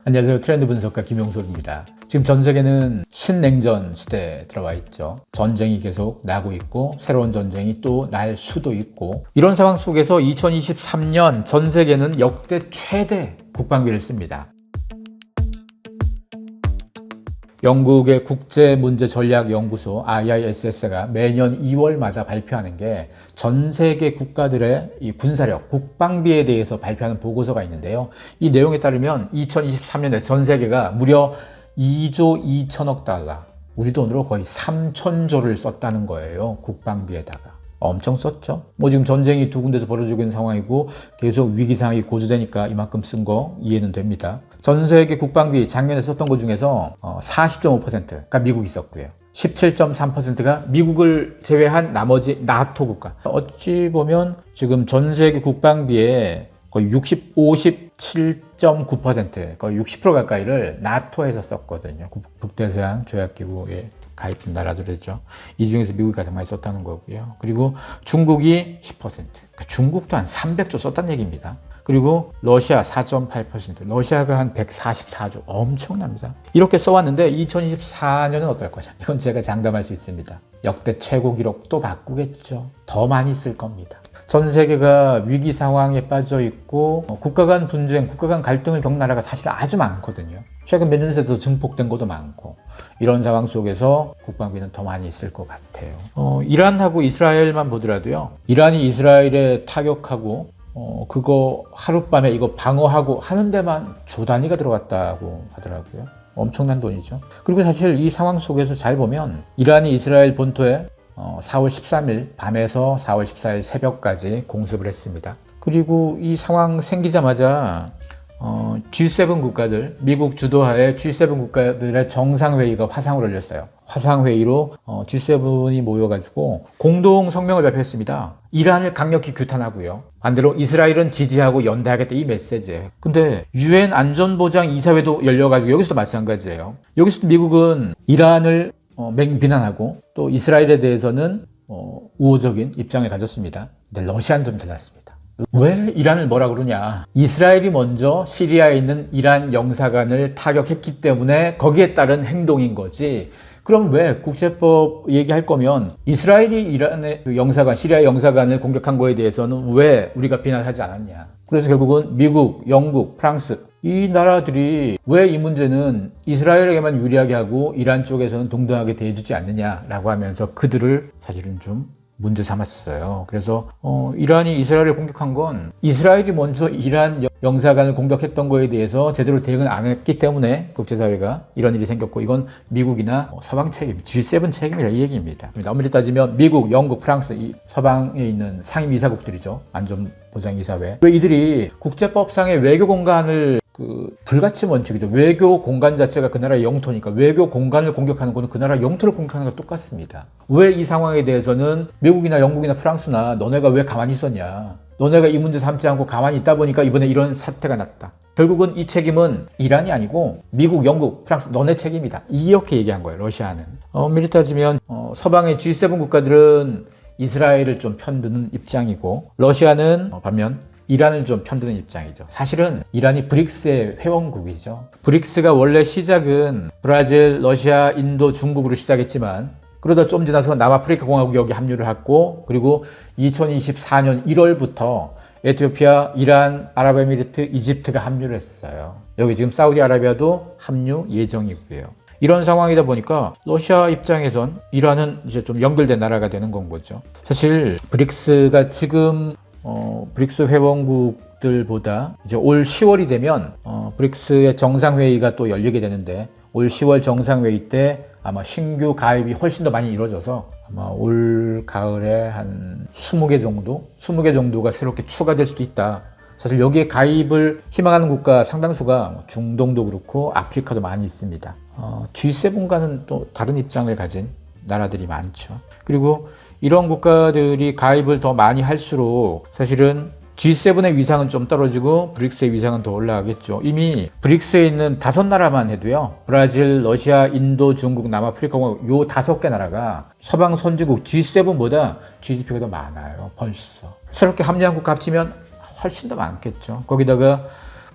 안녕하세요. 트렌드 분석가 김용석입니다. 지금 전 세계는 신냉전 시대에 들어와 있죠. 전쟁이 계속 나고 있고 새로운 전쟁이 또 날 수도 있고, 이런 상황 속에서 2023년 전 세계는 역대 최대 국방비를 씁니다. 영국의 국제문제전략연구소 IISS가 매년 2월마다 발표하는 게 전 세계 국가들의 이 군사력, 국방비에 대해서 발표하는 보고서가 있는데요. 이 내용에 따르면 2023년에 전 세계가 무려 2조 2천억 달러, 우리 돈으로 거의 3천조를 썼다는 거예요. 국방비에다가. 엄청 썼죠. 지금 전쟁이 두 군데서 벌어지고 있는 상황이고 계속 위기 상황이 고조되니까 이만큼 쓴 거 이해는 됩니다. 전 세계 국방비 작년에 썼던 것 중에서 40.5%가 미국이 썼고요. 17.3%가 미국을 제외한 나머지 나토 국가. 어찌 보면 지금 전 세계 국방비의 거의 57.9%, 거의 60% 가까이를 나토에서 썼거든요. 북대서양 조약기구에 가입된 나라들이죠. 이 중에서 미국이 가장 많이 썼다는 거고요. 그리고 중국이 10%, 그러니까 중국도 한 300조 썼다는 얘기입니다. 그리고 러시아 4.8%, 러시아가 한 144조, 엄청납니다. 이렇게 써왔는데 2024년은 어떨 거냐? 이건 제가 장담할 수 있습니다. 역대 최고 기록 또 바꾸겠죠. 더 많이 쓸 겁니다. 전 세계가 위기 상황에 빠져 있고 국가 간 분쟁, 국가 간 갈등을 겪는 나라가 사실 아주 많거든요. 최근 몇 년 새도 증폭된 것도 많고, 이런 상황 속에서 국방비는 더 많이 있을 것 같아요. 이란하고 이스라엘만 보더라도요. 이란이 이스라엘에 타격하고 그거 하룻밤에 이거 방어하고 하는 데만 조 단위가 들어갔다고 하더라고요. 엄청난 돈이죠. 그리고 사실 이 상황 속에서 잘 보면 이란이 이스라엘 본토에 4월 13일 밤에서 4월 14일 새벽까지 공습을 했습니다. 그리고 이 상황 생기자마자 G7 국가들, 미국 주도하에 G7 국가들의 정상회의가 화상을 올렸어요. 화상회의로 G7이 모여가지고 공동 성명을 발표했습니다. 이란을 강력히 규탄하고요. 반대로 이스라엘은 지지하고 연대하겠다, 이 메시지예요. 근데 UN 안전보장 이사회도 열려가지고 여기서도 마찬가지예요. 여기서도 미국은 이란을 맹비난하고 또 이스라엘에 대해서는 우호적인 입장을 가졌습니다. 근데 러시아는 좀 달랐습니다. 왜 이란을 뭐라 그러냐? 이스라엘이 먼저 시리아에 있는 이란 영사관을 타격했기 때문에 거기에 따른 행동인 거지. 그럼 왜 국제법 얘기할 거면 이스라엘이 이란의 영사관, 시리아 영사관을 공격한 거에 대해서는 왜 우리가 비난하지 않았냐? 그래서 결국은 미국, 영국, 프랑스, 이 나라들이 왜 이 문제는 이스라엘에게만 유리하게 하고 이란 쪽에서는 동등하게 대해주지 않느냐라고 하면서 그들을 사실은 좀 문제 삼았어요. 그래서 이란이 이스라엘을 공격한 건 이스라엘이 먼저 이란 영사관을 공격했던 거에 대해서 제대로 대응을 안 했기 때문에 국제사회가 이런 일이 생겼고, 이건 미국이나 서방 책임, G7 책임이라 이 얘기입니다. 엄밀히 따지면 미국, 영국, 프랑스, 이 서방에 있는 상임이사국들이죠. 안전보장이사회. 왜 이들이 국제법상의 외교 공간을 불가침 원칙이죠. 외교 공간 자체가 그 나라의 영토니까 외교 공간을 공격하는 거는 그 나라 영토를 공격하는 것과 똑같습니다. 왜 이 상황에 대해서는 미국이나 영국이나 프랑스나 너네가 왜 가만히 있었냐? 너네가 이 문제 삼지 않고 가만히 있다 보니까 이번에 이런 사태가 났다. 결국은 이 책임은 이란이 아니고 미국, 영국, 프랑스 너네 책임이다. 이렇게 얘기한 거예요. 러시아는. 엄밀히 따지면 서방의 G7 국가들은 이스라엘을 좀 편드는 입장이고, 러시아는 반면 이란을 좀 편드는 입장이죠. 사실은 이란이 브릭스의 회원국이죠. 브릭스가 원래 시작은 브라질, 러시아, 인도, 중국으로 시작했지만 그러다 좀 지나서 남아프리카 공화국이 여기 합류를 했고, 그리고 2024년 1월부터 에티오피아, 이란, 아랍에미리트, 이집트가 합류를 했어요. 여기 지금 사우디아라비아도 합류 예정이고요. 이런 상황이다 보니까 러시아 입장에선 이란은 이제 좀 연결된 나라가 되는 건 거죠. 사실 브릭스가 지금 브릭스 회원국들보다 이제 올 10월이 되면 브릭스의 정상회의가 또 열리게 되는데, 올 10월 정상회의 때 아마 신규 가입이 훨씬 더 많이 이루어져서 아마 올 가을에 한 20개 정도가 새롭게 추가될 수도 있다. 사실 여기에 가입을 희망하는 국가 상당수가 중동도 그렇고 아프리카도 많이 있습니다. G7과는 또 다른 입장을 가진 나라들이 많죠. 그리고 이런 국가들이 가입을 더 많이 할수록 사실은 G7의 위상은 좀 떨어지고 브릭스의 위상은 더 올라가겠죠. 이미 브릭스에 있는 5나라만 해도요, 브라질, 러시아, 인도, 중국, 남아프리카 요 5개 나라가 서방 선진국 G7보다 GDP가 더 많아요. 벌써 새롭게 합류한 국가 합치면 훨씬 더 많겠죠. 거기다가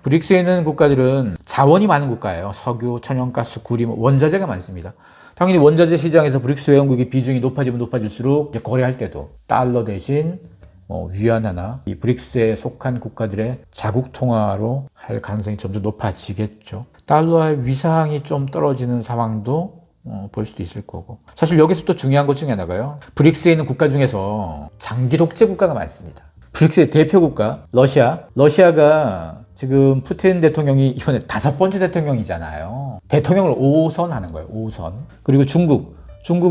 브릭스에 있는 국가들은 자원이 많은 국가예요. 석유, 천연가스, 구리, 원자재가 많습니다. 당연히 원자재 시장에서 브릭스 회원국의 비중이 높아지면 높아질수록 이제 거래할 때도 달러 대신 위안화나 이 브릭스에 속한 국가들의 자국 통화로 할 가능성이 점점 높아지겠죠. 달러의 위상이 좀 떨어지는 상황도 볼 수도 있을 거고. 사실 여기서 또 중요한 것 중에 하나가요. 브릭스에 있는 국가 중에서 장기 독재 국가가 많습니다. 브릭스의 대표 국가 러시아가 지금 푸틴 대통령이 이번에 5번째 대통령이잖아요. 대통령을 5선 하는 거예요. 5선. 그리고 중국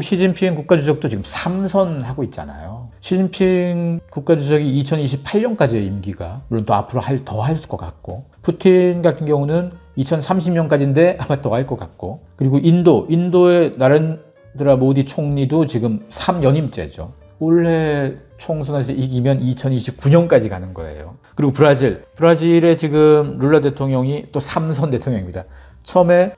시진핑 국가주석도 지금 3선 하고 있잖아요. 시진핑 국가주석이 2028년까지의 임기가, 물론 또 앞으로 더 할 것 같고, 푸틴 같은 경우는 2030년까지인데 아마 더 할 것 같고, 그리고 인도의 나렌드라 모디 총리도 지금 3연임제죠. 올해 총선에서 이기면 2029년까지 가는 거예요. 그리고 브라질의 지금 룰라 대통령이 또 3선 대통령입니다. 처음에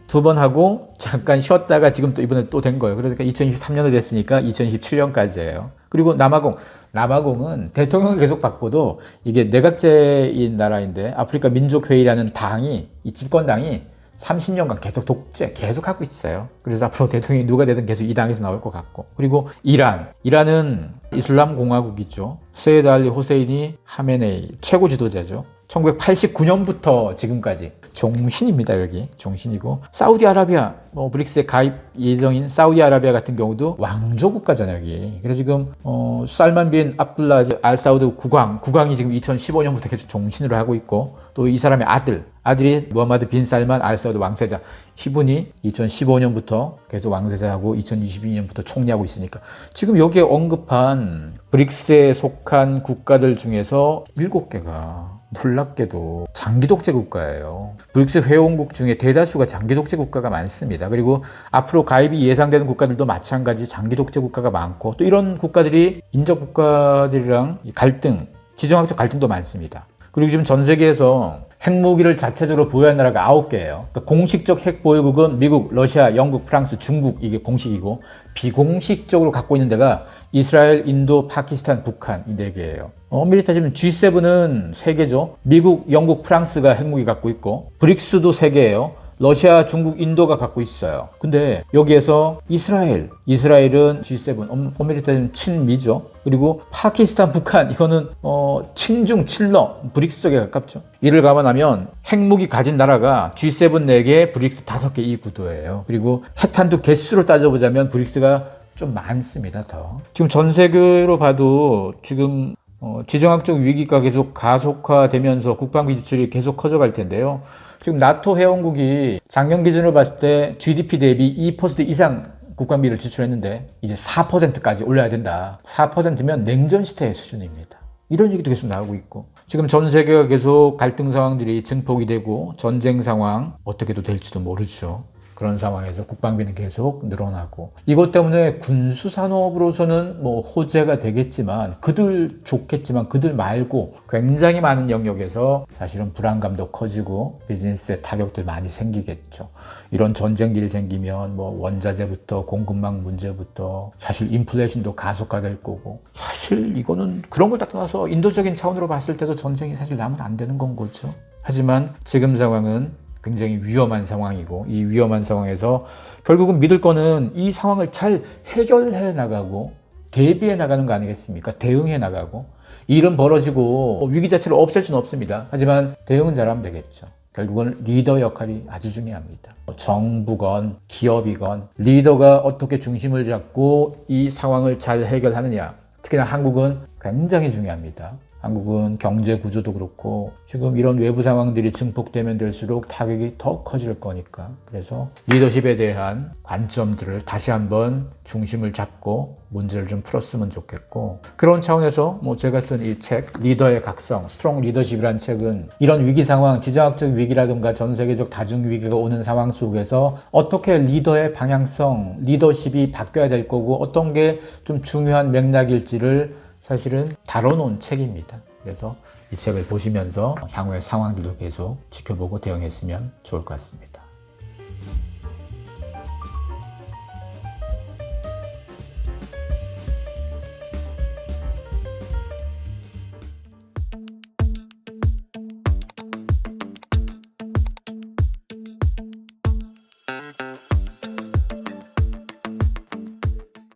2번 하고 잠깐 쉬었다가 지금 또 이번에 또 된 거예요. 그러니까 2023년에 됐으니까 2027년까지예요. 그리고 남아공은 대통령을 계속 바꿔도 이게 내각제인 나라인데 아프리카 민족회의라는 당이, 이 집권당이 30년간 계속 독재 계속 하고 있어요. 그래서 앞으로 대통령이 누가 되든 계속 이 당에서 나올 것 같고. 그리고 이란은 이슬람 공화국이죠. 세이드 알리 호세이니 하메네이 최고 지도자죠. 1989년부터 지금까지 종신입니다. 여기 종신이고, 사우디아라비아, 브릭스에 가입 예정인 사우디아라비아 같은 경우도 왕조 국가잖아요. 여기. 그래서 지금 살만 빈 압둘라 알 사우드 국왕이 지금 2015년부터 계속 종신을 하고 있고, 또 이 사람의 아들이 무함마드 빈 살만 알 사우드 왕세자, 이분이 2015년부터 계속 왕세자하고 2022년부터 총리하고 있으니까 지금 여기에 언급한 브릭스에 속한 국가들 중에서 7개가 놀랍게도 장기 독재 국가예요. 브릭스 회원국 중에 대다수가 장기 독재 국가가 많습니다. 그리고 앞으로 가입이 예상되는 국가들도 마찬가지 장기 독재 국가가 많고, 또 이런 국가들이 인접 국가들이랑 지정학적 갈등도 많습니다. 그리고 지금 전 세계에서 핵무기를 자체적으로 보유한 나라가 9개예요. 그러니까 공식적 핵 보유국은 미국, 러시아, 영국, 프랑스, 중국, 이게 공식이고, 비공식적으로 갖고 있는 데가 이스라엘, 인도, 파키스탄, 북한, 이 4개예요. 엄밀히 따지면 G7은 3개죠. 미국, 영국, 프랑스가 핵무기 갖고 있고, 브릭스도 3개예요. 러시아, 중국, 인도가 갖고 있어요. 근데 여기에서 이스라엘은 G7, 엄밀히 따지면 친미죠. 그리고 파키스탄, 북한, 이거는 친중, 친러, 브릭스 쪽에 가깝죠. 이를 감안하면 핵무기 가진 나라가 G7 4개, 브릭스 5개, 이 구도예요. 그리고 핵탄두 개수로 따져보자면 브릭스가 좀 많습니다. 더. 지금 전 세계로 봐도 지금 지정학적 위기가 계속 가속화되면서 국방비 지출이 계속 커져갈 텐데요. 지금 나토 회원국이 작년 기준으로 봤을 때 GDP 대비 2% 이상 국방비를 지출했는데 이제 4%까지 올려야 된다. 4%면 냉전 시대의 수준입니다. 이런 얘기도 계속 나오고 있고, 지금 전 세계가 계속 갈등 상황들이 증폭이 되고 전쟁 상황 어떻게도 될지도 모르죠. 그런 상황에서 국방비는 계속 늘어나고, 이것 때문에 군수산업으로서는 호재가 되겠지만, 좋겠지만 그들 말고 굉장히 많은 영역에서 사실은 불안감도 커지고 비즈니스에 타격들 많이 생기겠죠. 이런 전쟁들이 생기면 원자재부터 공급망 문제부터 사실 인플레이션도 가속화될 거고, 사실 이거는 그런 걸 다 떠나서 인도적인 차원으로 봤을 때도 전쟁이 사실 나면 안 되는 건 거죠. 하지만 지금 상황은 굉장히 위험한 상황이고, 이 위험한 상황에서 결국은 믿을 거는 이 상황을 잘 해결해 나가고 대비해 나가는 거 아니겠습니까? 대응해 나가고. 일은 벌어지고 위기 자체를 없앨 수는 없습니다. 하지만 대응은 잘하면 되겠죠. 결국은 리더 역할이 아주 중요합니다. 정부건 기업이건 리더가 어떻게 중심을 잡고 이 상황을 잘 해결하느냐, 특히나 한국은 굉장히 중요합니다. 한국은 경제 구조도 그렇고 지금 이런 외부 상황들이 증폭되면 될수록 타격이 더 커질 거니까, 그래서 리더십에 대한 관점들을 다시 한번 중심을 잡고 문제를 좀 풀었으면 좋겠고, 그런 차원에서 제가 쓴 이 책 리더의 각성, 스트롱 리더십이라는 책은 이런 위기 상황, 지정학적 위기라든가 전 세계적 다중 위기가 오는 상황 속에서 어떻게 리더의 방향성, 리더십이 바뀌어야 될 거고 어떤 게 좀 중요한 맥락일지를 사실은 다뤄놓은 책입니다. 그래서 이 책을 보시면서 향후의 상황들도 계속 지켜보고 대응했으면 좋을 것 같습니다.